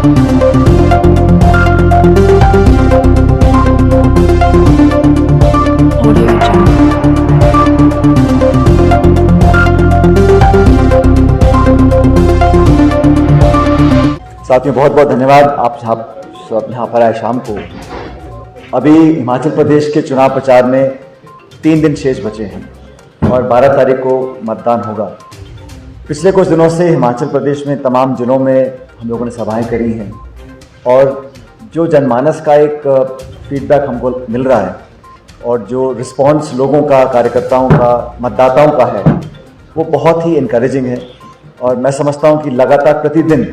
साथियों, बहुत बहुत धन्यवाद। आप सब यहाँ पर आए शाम को। अभी हिमाचल प्रदेश के चुनाव प्रचार में 3 दिन शेष बचे हैं और 12 तारीख को मतदान होगा। पिछले कुछ दिनों से हिमाचल प्रदेश में तमाम जिलों में हम लोगों ने सभाएं करी हैं और जो जनमानस का एक फीडबैक हमको मिल रहा है और जो रिस्पॉन्स लोगों का, कार्यकर्ताओं का, मतदाताओं का है, वो बहुत ही इनकरेजिंग है। और मैं समझता हूँ कि लगातार प्रतिदिन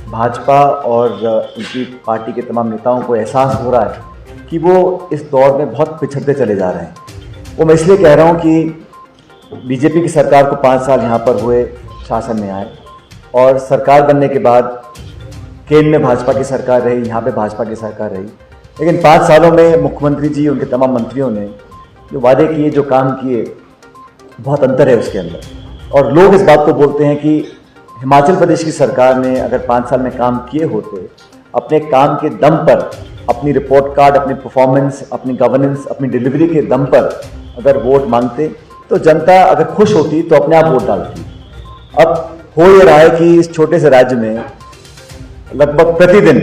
भाजपा और उनकी पार्टी के तमाम नेताओं को एहसास हो रहा है कि वो इस दौर में बहुत पिछड़ते चले जा रहे हैं। वो मैं इसलिए कह रहा हूँ कि बीजेपी की सरकार को 5 साल यहाँ पर हुए शासन में आए और सरकार बनने के बाद केंद्र में भाजपा की सरकार रही, यहाँ पे भाजपा की सरकार रही, लेकिन 5 सालों में मुख्यमंत्री जी, उनके तमाम मंत्रियों ने जो वादे किए, जो काम किए, बहुत अंतर है उसके अंदर। और लोग इस बात को बोलते हैं कि हिमाचल प्रदेश की सरकार ने अगर 5 साल में काम किए होते, अपने काम के दम पर, अपनी रिपोर्ट कार्ड, अपनी परफॉर्मेंस, अपनी गवर्नेंस, अपनी डिलीवरी के दम पर अगर वोट मांगते तो जनता अगर खुश होती तो अपने आप वोट डालती। अब हो ये रहा है कि इस छोटे से राज्य में लगभग प्रतिदिन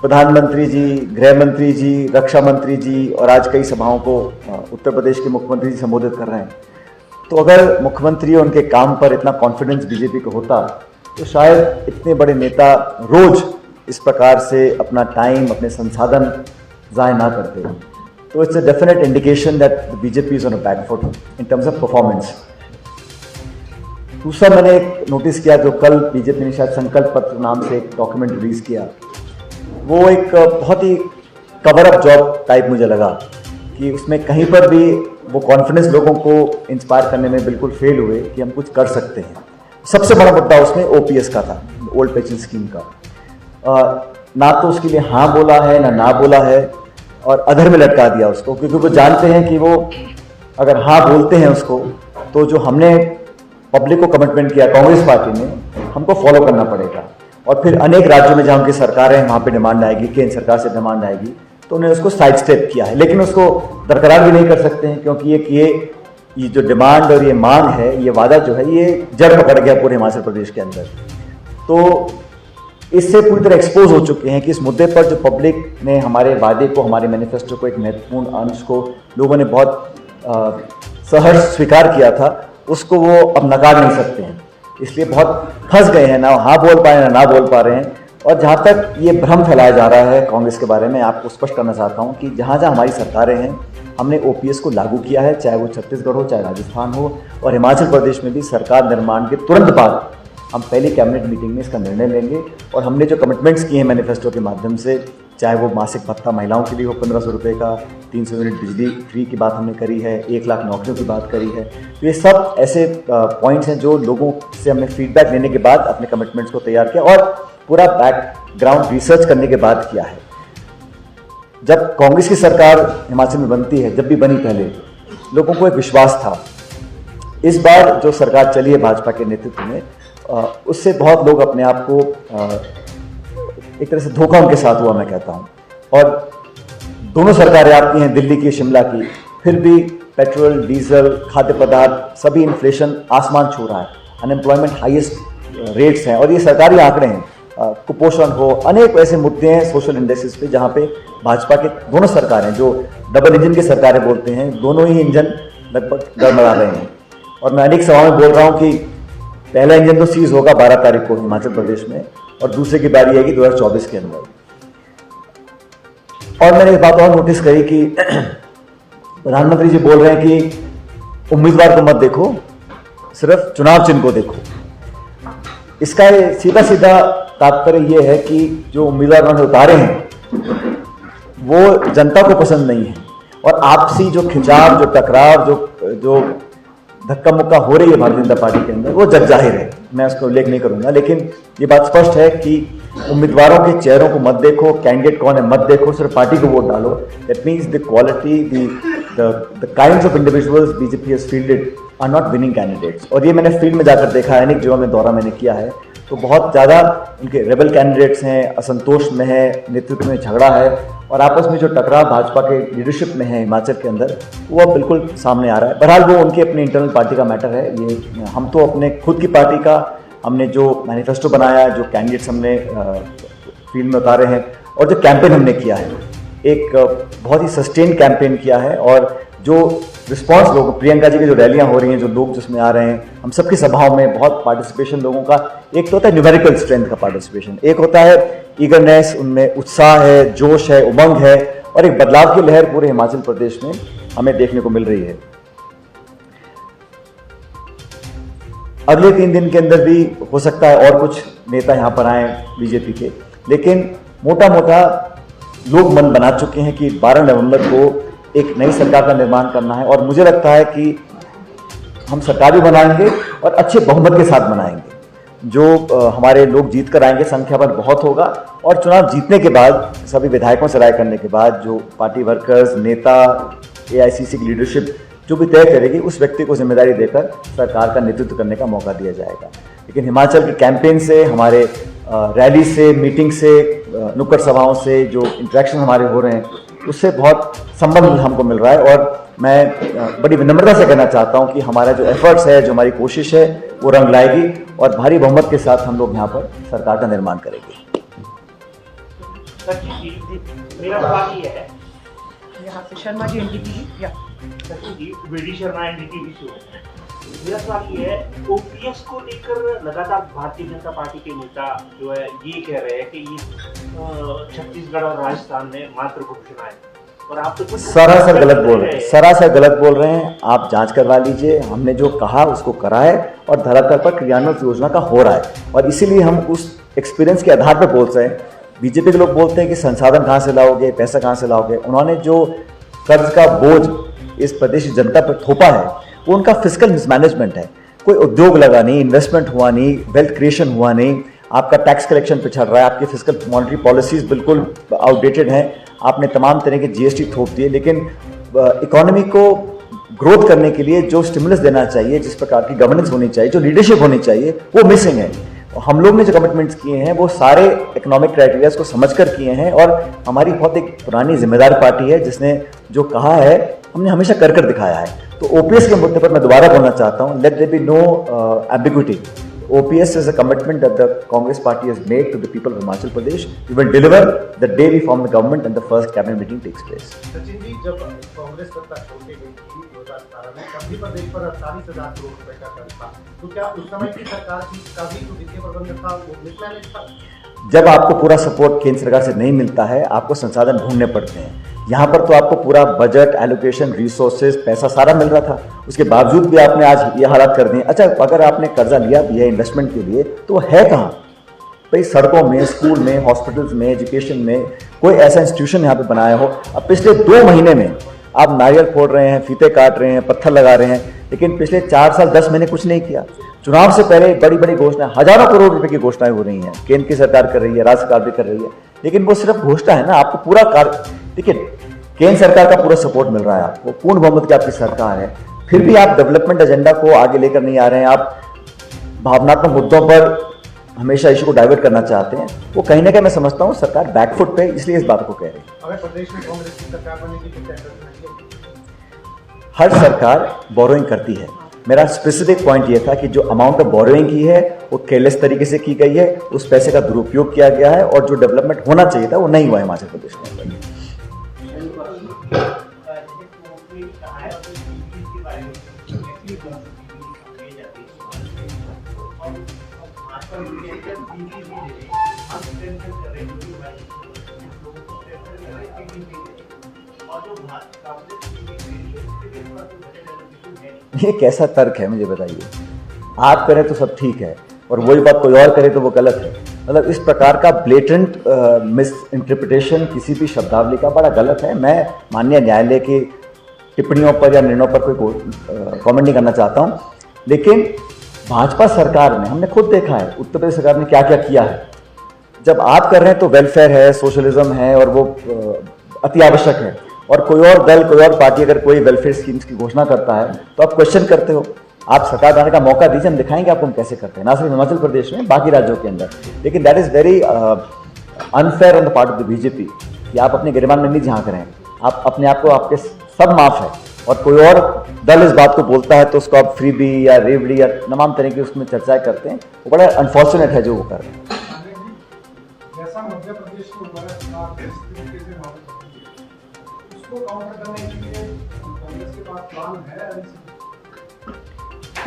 प्रधानमंत्री जी, गृह मंत्री जी, रक्षा मंत्री जी और आज कई सभाओं को उत्तर प्रदेश के मुख्यमंत्री जी संबोधित कर रहे हैं। तो अगर मुख्यमंत्री और उनके काम पर इतना कॉन्फिडेंस बीजेपी को होता तो शायद इतने बड़े नेता रोज इस प्रकार से अपना टाइम, अपने संसाधन ज़ाय ना करते। तो it's a definite indication that the BJP is on a back foot in terms of performance. दूसरा, मैंने एक नोटिस किया जो कल बीजेपी ने शायद संकल्प पत्र नाम से एक डॉक्यूमेंट रिलीज किया, वो एक बहुत ही कवर अप जॉब टाइप मुझे लगा कि उसमें कहीं पर भी वो कॉन्फिडेंस लोगों को इंस्पायर करने में बिल्कुल फेल हुए कि हम कुछ कर सकते हैं। सबसे बड़ा मुद्दा उसमें ओपीएस का था, ओल्ड पेंशन स्कीम का। ना तो उसके लिए हाँ बोला है, ना बोला है और अधर में लटका दिया उसको, क्योंकि वो जानते हैं कि वो अगर हाँ बोलते हैं उसको तो जो हमने पब्लिक को कमिटमेंट किया कांग्रेस पार्टी ने, हमको फॉलो करना पड़ेगा। और फिर अनेक राज्यों में जहाँ उनकी सरकार है वहाँ पे डिमांड आएगी, केंद्र सरकार से डिमांड आएगी, तो उन्होंने उसको साइड स्टेप किया है। लेकिन उसको बरकरार भी नहीं कर सकते हैं क्योंकि ये जो डिमांड और ये मांग है, ये वादा जो है, ये जड़ पकड़ गया पूरे हिमाचल प्रदेश के अंदर। तो इससे पूरी तरह एक्सपोज हो चुके हैं कि इस मुद्दे पर जो पब्लिक ने हमारे वादे को, हमारे मैनिफेस्टो को, एक महत्वपूर्ण अंश को लोगों ने बहुत सहर्ष स्वीकार किया था, उसको वो अब नकार नहीं सकते हैं। इसलिए बहुत फंस गए हैं, ना हाँ बोल पा रहे हैं, ना बोल पा रहे हैं। और जहाँ तक ये भ्रम फैलाया जा रहा है कांग्रेस के बारे में, आपको स्पष्ट करना चाहता हूँ कि जहाँ जहाँ हमारी सरकारें हैं, हमने ओपीएस को लागू किया है, चाहे वो छत्तीसगढ़ हो, चाहे राजस्थान हो, और हिमाचल प्रदेश में भी सरकार निर्माण के तुरंत बाद हम पहली कैबिनेट मीटिंग में इसका निर्णय लेंगे। और हमने जो कमिटमेंट्स किए हैं मैनिफेस्टो के माध्यम से, चाहे वो मासिक भत्ता महिलाओं के लिए हो 1500 रुपये का, 300 यूनिट बिजली फ्री की बात हमने करी है, 1 लाख नौकरियों की बात करी है। तो ये सब ऐसे पॉइंट्स हैं जो लोगों से हमने फीडबैक लेने के बाद अपने कमिटमेंट्स को तैयार किया और पूरा बैकग्राउंड रिसर्च करने के बाद किया है। जब कांग्रेस की सरकार हिमाचल में बनती है, जब भी बनी पहले, लोगों को एक विश्वास था। इस बार जो सरकार चली है भाजपा के नेतृत्व में, उससे बहुत लोग अपने आप को एक तरह से धोखा उनके साथ हुआ, मैं कहता हूँ। और दोनों सरकारें आपकी हैं, दिल्ली की, शिमला की, फिर भी पेट्रोल, डीजल, खाद्य पदार्थ, सभी इन्फ्लेशन आसमान छू रहा है, अनएम्प्लॉयमेंट हाईएस्ट रेट्स हैं और ये सरकारी आंकड़े हैं। कुपोषण हो, अनेक ऐसे मुद्दे हैं सोशल इंडस्ट्रीज पे जहाँ पे भाजपा के दोनों सरकारें, जो डबल इंजन की सरकारें बोलते हैं, दोनों ही इंजन लगभग गड़बड़ा रहे हैं। और मैं अनेक सभाओं में बोल रहा हूँ कि पहला इंजन तो सीज होगा 12 तारीख को हिमाचल प्रदेश में और दूसरे की बारी आएगी 2024 के अंदर। और मैंने एक बात और नोटिस करी कि प्रधानमंत्री जी बोल रहे हैं कि उम्मीदवार को मत देखो, सिर्फ चुनाव चिन्ह को देखो। इसका सीधा सीधा तात्पर्य यह है कि जो उम्मीदवार उन्होंने उतारे हैं वो जनता को पसंद नहीं है और आपसी जो खिंचाव, जो टकराव, जो धक्का मुक्का हो रही है भारतीय जनता पार्टी के अंदर, वो जग जाहिर है। मैं उसका उल्लेख नहीं करूंगा, लेकिन ये बात स्पष्ट है कि उम्मीदवारों के चेहरों को मत देखो, कैंडिडेट कौन है मत देखो, सिर्फ पार्टी को वोट डालो। That means the quality, the kinds of individuals BJP has fielded are not winning candidates. और ये मैंने फील्ड में जाकर देखा है, अनेक जगहों में दौरा मैंने किया है। तो बहुत ज़्यादा उनके रेबल कैंडिडेट्स हैं, असंतोष में है, नेतृत्व में झगड़ा है और आपस में जो टकराव भाजपा के लीडरशिप में है हिमाचल के अंदर, वो अब बिल्कुल सामने आ रहा है। बहरहाल वो उनके अपने इंटरनल पार्टी का मैटर है। ये हम तो अपने खुद की पार्टी का हमने जो मैनिफेस्टो बनाया, जो कैंडिडेट्स हमने फील्ड में उतारे हैं और जो कैंपेन हमने किया है, एक बहुत ही सस्टेन कैंपेन किया है और जो रिस्पांस लोग, प्रियंका जी की जो रैलियां हो रही हैं, जो लोग जिसमें आ रहे हैं, हम सबकी सभाओं में बहुत पार्टिसिपेशन लोगों का, एक तो होता है न्यूमेरिकल स्ट्रेंथ का पार्टिसिपेशन, एक होता है ईगरनेस, उनमें उत्साह है, जोश है, उमंग है और एक बदलाव की लहर पूरे हिमाचल प्रदेश में हमें देखने को मिल रही है। अगले 3 दिन के अंदर भी हो सकता है और कुछ नेता यहाँ पर आए बीजेपी के, लेकिन मोटा मोटा लोग मन बना चुके हैं कि 12 नवंबर को एक नई सरकार का निर्माण करना है और मुझे लगता है कि हम सरकार भी बनाएंगे और अच्छे बहुमत के साथ बनाएंगे। जो हमारे लोग जीत कर आएंगे, संख्या पर बहुत होगा और चुनाव जीतने के बाद, सभी विधायकों से राय करने के बाद, जो पार्टी वर्कर्स, नेता, एआईसीसी की लीडरशिप जो भी तय करेगी, उस व्यक्ति को जिम्मेदारी देकर सरकार का नेतृत्व करने का मौका दिया जाएगा। लेकिन हिमाचल के कैंपेन से, हमारे रैली से, मीटिंग से, नुक्कड़ सभाओं से, जो इंटरेक्शन हमारे हो रहे हैं, उससे बहुत संबंध हमको मिल रहा है और मैं बड़ी विनम्रता से कहना चाहता हूं कि हमारा जो एफर्ट्स है, जो हमारी कोशिश है, वो रंग लाएगी और भारी बहुमत के साथ हम लोग यहाँ पर सरकार का निर्माण करेंगे। मेरा सवाल ये है, शर्मा जी एनडीटीवी या वीडी शर्मा एनडीटीवी शो। मेरा सवाल ये है, ओपीएस को लेकर लगातार भारतीय जनता पार्टी के नेता जो है ये कह रहे हैं कि ये छत्तीसगढ़ और राजस्थान में मात्र घोषणा है और आप तो सरासर गलत बोल रहे हैं, सरासर गलत बोल रहे हैं। आप जांच करवा लीजिए, हमने जो कहा उसको करा है और धरातल पर क्रियान्वयन योजना का हो रहा है और इसीलिए हम उस एक्सपीरियंस के आधार पर बोल रहे हैं। बीजेपी के लोग बोलते हैं कि संसाधन कहाँ से लाओगे, पैसा कहाँ से लाओगे। उन्होंने जो कर्ज का बोझ इस प्रदेश की जनता पर थोपा है, वो उनका फिजिकल मिसमैनेजमेंट है। कोई उद्योग लगा नहीं, इन्वेस्टमेंट हुआ नहीं, वेल्थ क्रिएशन हुआ नहीं, आपका टैक्स कलेक्शन पिछड़ रहा है, आपकी फिजिकल मॉनेटरी पॉलिसीज बिल्कुल आउटडेटेड हैं, आपने तमाम तरह के जीएसटी थोप दिए। लेकिन इकोनॉमी को ग्रोथ करने के लिए जो स्टिमुलस देना चाहिए, जिस प्रकार की गवर्नेंस होनी चाहिए, जो लीडरशिप होनी चाहिए, वो मिसिंग है। हम लोग ने जो कमिटमेंट्स किए हैं वो सारे इकोनॉमिक क्राइटेरियाज को समझकर किए हैं और हमारी बहुत एक पुरानी जिम्मेदार पार्टी है जिसने जो कहा है हमने हमेशा कर कर दिखाया है। तो ओपीएस के मुद्दे पर मैं दोबारा बोलना चाहता हूँ, let there be no ambiguity. OPS is a commitment that the Congress party has made to the people of Himachal Pradesh. We will deliver the day we form the government and the first cabinet meeting takes place. Sachin ji, जब कांग्रेस सत्ता छोड़ के गई थी 2017 में, तब भी प्रदेश पर 48,000 करोड़ रुपए का कर्ज था, तो क्या उस समय की सरकार का भी जो वित्तीय प्रबंधन था वो मिसमैनेज था? जब आपको पूरा सपोर्ट केंद्र सरकार से नहीं मिलता है, आपको संसाधन ढूंढने पड़ते हैं। यहाँ पर तो आपको पूरा बजट, एलोकेशन, रिसोर्सेज, पैसा सारा मिल रहा था, उसके बावजूद भी आपने आज ये हालात कर दिए। अच्छा, अगर आपने कर्जा लिया भी है इन्वेस्टमेंट के लिए, तो है कहाँ भाई? सड़कों में, स्कूल में, हॉस्पिटल्स में, एजुकेशन में कोई ऐसा इंस्टीट्यूशन यहाँ पे बनाया हो? अब पिछले 2 महीने में आप नारियल फोड़ रहे हैं, फीते काट रहे हैं, पत्थर लगा रहे हैं, लेकिन पिछले 4 साल 10 महीने कुछ नहीं किया। चुनाव से पहले बड़ी बड़ी घोषणाएं, हजारों करोड़ रुपए की घोषणाएं हो रही हैं, केंद्र की सरकार कर रही है, राज्य सरकार भी कर रही है, लेकिन वो सिर्फ घोषणा है ना। आपको पूरा कार्य, देखिए केंद्र सरकार का पूरा सपोर्ट मिल रहा है, आपको पूर्ण बहुमत की आपकी सरकार है, फिर भी आप डेवलपमेंट एजेंडा को आगे लेकर नहीं आ रहे हैं। आप भावनात्मक मुद्दों पर हमेशा इशू को डाइवर्ट करना चाहते हैं। वो कहीं ना कहीं मैं समझता हूँ सरकार बैकफुट पे, इसलिए इस बात को कह रही है। अगर प्रदेश में कांग्रेस की सरकार बनेगी तो क्या करना चाहिए? हर सरकार बोरोइंग करती है। मेरा स्पेसिफिक पॉइंट ये था कि जो अमाउंट ऑफ बोरोइंग की है वो केयरलेस तरीके से की गई है, उस पैसे का दुरुपयोग किया गया है और जो डेवलपमेंट होना चाहिए था वो नहीं हुआ हिमाचल प्रदेश के अंदर। ये कैसा तर्क है, मुझे बताइए। आप करें तो सब ठीक है और वही बात कोई और करे तो वो गलत है। मतलब इस प्रकार का ब्लेटेंट मिस इंटरप्रिटेशन किसी भी शब्दावली का बड़ा गलत है। मैं माननीय न्यायालय की टिप्पणियों पर या निर्णयों पर कोई कमेंट नहीं करना चाहता हूँ, लेकिन भाजपा सरकार ने, हमने खुद देखा है उत्तर प्रदेश सरकार ने क्या क्या किया है। जब आप कर रहे हैं तो वेलफेयर है, सोशलिज्म है और वो अति आवश्यक है, और कोई और दल, कोई और पार्टी अगर कोई वेलफेयर स्कीम्स की घोषणा करता है तो आप क्वेश्चन करते हो। आप सरकार बनाने का मौका दीजिए, हम दिखाएंगे आपको हम कैसे करते हैं, ना सिर्फ हिमाचल प्रदेश में, बाकी राज्यों के अंदर। लेकिन that is very unfair on the part of the BJP कि आप अपने गिरबान में नहीं झांक रहे हैं, आप अपने आप को, आपके सब माफ है और कोई और दल इस बात को बोलता है तो उसको आप फ्रीबी या रेवड़ी या तमाम तरह की उसमें चर्चाएं करते हैं। वो बड़ा अनफॉर्चुनेट है जो वो कर रहे हैं। जैसा मध्य प्रदेश में हुआ है चुनाव इस तरीके से उसको काउंटर करने के लिए कांग्रेस के पास प्लान है?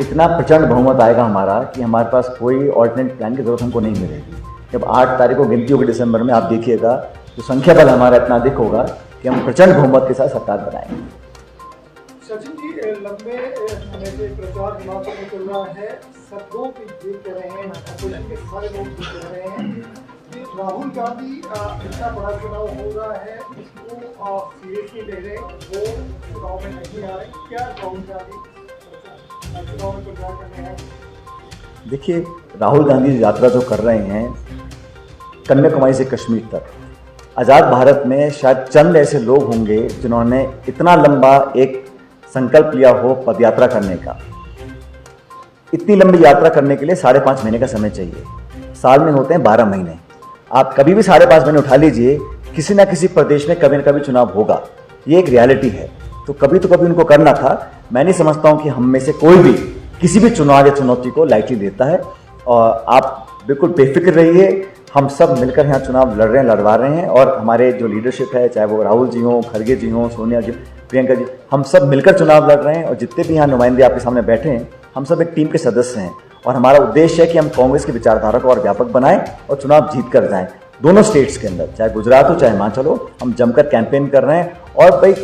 इतना प्रचंड बहुमत आएगा हमारा कि हमारे पास कोई ऑल्टरनेट प्लान की जरूरत हमको नहीं मिलेगी। जब 8 तारीख को गिनती होगी दिसंबर में, आप देखिएगा तो संख्या बल हमारा इतना अधिक होगा कि हम प्रचंड बहुमत के साथ सरकार बनाएंगे। सचिन जी, लंबे समय से प्रचार हिमाचल में चल रहा है, सब लोग ये कह रहे हैं, अपोजिशन के सारे लोग ये कह रहे हैं कि राहुल गांधी इतना बड़ा चुनाव हो रहा है, इसको सीरियसली ले रहे, वो चुनाव में नहीं आ रहे। क्या राहुल गांधी चुनाव में प्रचार करने हैं? देखिए, राहुल गांधी यात्रा जो कर रहे हैं कन्याकुमारी से कश्मीर तक, आज़ाद भारत में शायद चंद ऐसे लोग होंगे जिन्होंने इतना लंबा एक संकल्प लिया हो पदयात्रा करने का। इतनी लंबी यात्रा करने के लिए 5.5 महीने का समय चाहिए, साल में होते हैं 12 महीने। आप कभी भी 5.5 महीने उठा लीजिए, किसी ना किसी प्रदेश में कभी ना कभी चुनाव होगा, ये एक रियलिटी है। तो कभी उनको करना था। मैं नहीं समझता हूँ कि हम में से कोई भी किसी भी चुनाव या चुनौती को लाइटली लेता है। और आप बिल्कुल बेफिक्र रहिए, हम सब मिलकर यहाँ चुनाव लड़ रहे हैं, लड़वा रहे हैं। और हमारे जो लीडरशिप है, चाहे वो राहुल जी हों, खड़गे जी हों, सोनिया जी, प्रियंका जी, हम सब मिलकर चुनाव लड़ रहे हैं। और जितने भी यहाँ नुमाइंदे आपके सामने बैठे हैं, हम सब एक टीम के सदस्य हैं। और हमारा उद्देश्य है कि हम कांग्रेस की विचारधारा को और व्यापक बनाएं और चुनाव जीत कर जाएं। दोनों स्टेट्स के अंदर, चाहे गुजरात हो चाहे हिमाचल हो, हम जमकर कैंपेन कर रहे हैं। और भाई,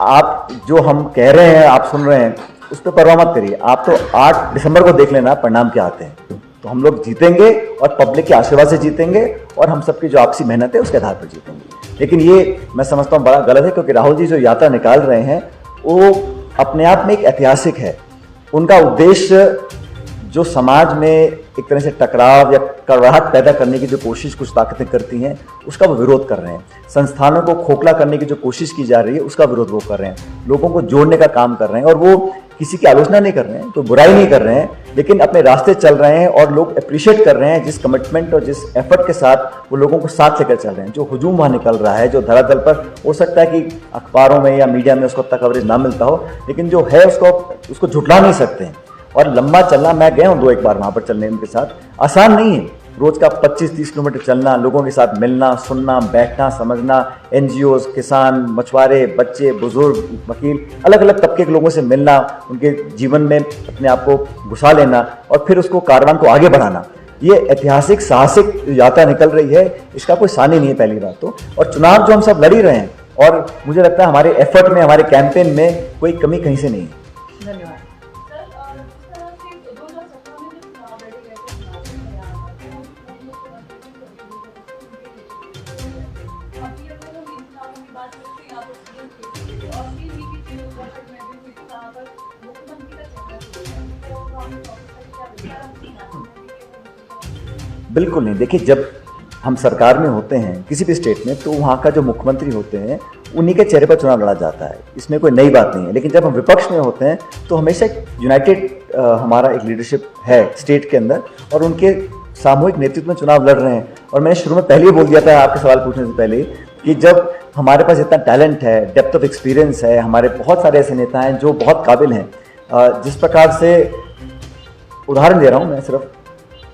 आप जो हम कह रहे हैं, आप सुन रहे हैं, उस पर परवाह मत करिए। आप तो 8 दिसंबर को देख लेना परिणाम क्या आते हैं। तो हम लोग जीतेंगे और पब्लिक के आशीर्वाद से जीतेंगे और हम सबकी जो आपसी मेहनत है उसके आधार पर जीतेंगे। लेकिन ये मैं समझता हूँ बड़ा गलत है, क्योंकि राहुल जी जो यात्रा निकाल रहे हैं वो अपने आप में एक ऐतिहासिक है। उनका उद्देश्य जो समाज में एक तरह से टकराव या कड़वाहट पैदा करने की जो कोशिश कुछ ताकतें करती हैं, उसका वो विरोध कर रहे हैं। संस्थानों को खोखला करने की जो कोशिश की जा रही है, उसका विरोध वो कर रहे हैं। लोगों को जोड़ने का काम कर रहे हैं और वो किसी की आलोचना नहीं कर रहे हैं, कोई बुराई नहीं कर रहे हैं, लेकिन अपने रास्ते चल रहे हैं। और लोग अप्रिशिएट कर रहे हैं जिस कमिटमेंट और जिस एफर्ट के साथ वो लोगों को साथ लेकर चल रहे हैं। जो हुजूम वहाँ निकल रहा है, जो धरातल पर हो सकता है कि अखबारों में या मीडिया में उसको उतना कवरेज ना मिलता हो, लेकिन जो है उसको झुठला नहीं सकते हैं। और लंबा चलना, मैं गया हूँ 2-1 बार वहाँ पर चलने उनके साथ, आसान नहीं है। रोज का 25-30 किलोमीटर चलना, लोगों के साथ मिलना, सुनना, बैठना, समझना, NGOs, किसान, मछुआरे, बच्चे, बुजुर्ग, वकील, अलग अलग तबके के लोगों से मिलना, उनके जीवन में अपने आप को घुसा लेना और फिर उसको कारवां को आगे बढ़ाना, ये ऐतिहासिक साहसिक यात्रा निकल रही है। इसका कोई सानी नहीं है पहली बात तो। और चुनाव जो हम सब लड़ ही रहे हैं, और मुझे लगता है हमारे एफर्ट में, हमारे कैंपेन में कोई कमी कहीं से नहीं है। धन्यवाद। बिल्कुल नहीं। देखिए, जब हम सरकार में होते हैं किसी भी स्टेट में, तो वहाँ का जो मुख्यमंत्री होते हैं उन्हीं के चेहरे पर चुनाव लड़ा जाता है, इसमें कोई नई बात नहीं है। लेकिन जब हम विपक्ष में होते हैं तो हमेशा एक यूनाइटेड हमारा एक लीडरशिप है स्टेट के अंदर, और उनके सामूहिक नेतृत्व में चुनाव लड़ रहे हैं। और मैंने शुरू में पहले ही बोल दिया था आपके सवाल पूछने से पहले कि जब हमारे पास इतना टैलेंट है, डेप्थ ऑफ एक्सपीरियंस है, हमारे बहुत सारे ऐसे नेता हैं जो बहुत काबिल हैं। जिस प्रकार से उदाहरण दे रहा हूँ मैं, सिर्फ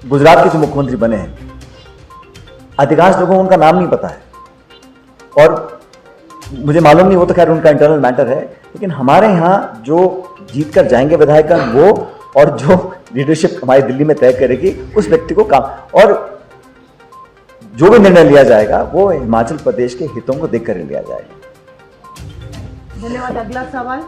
गुजरात के जो मुख्यमंत्री बने हैं, अधिकांश लोगों को उनका नाम नहीं पता है और मुझे मालूम नहीं, वो तो खैर उनका इंटरनल मैटर है। लेकिन हमारे यहाँ जो जीत कर जाएंगे विधायक वो, और जो लीडरशिप हमारी दिल्ली में तय करेगी, उस व्यक्ति को काम, और जो भी निर्णय लिया जाएगा वो हिमाचल प्रदेश के हितों को देखकर लिया जाएगा। धन्यवाद। अगला सवाल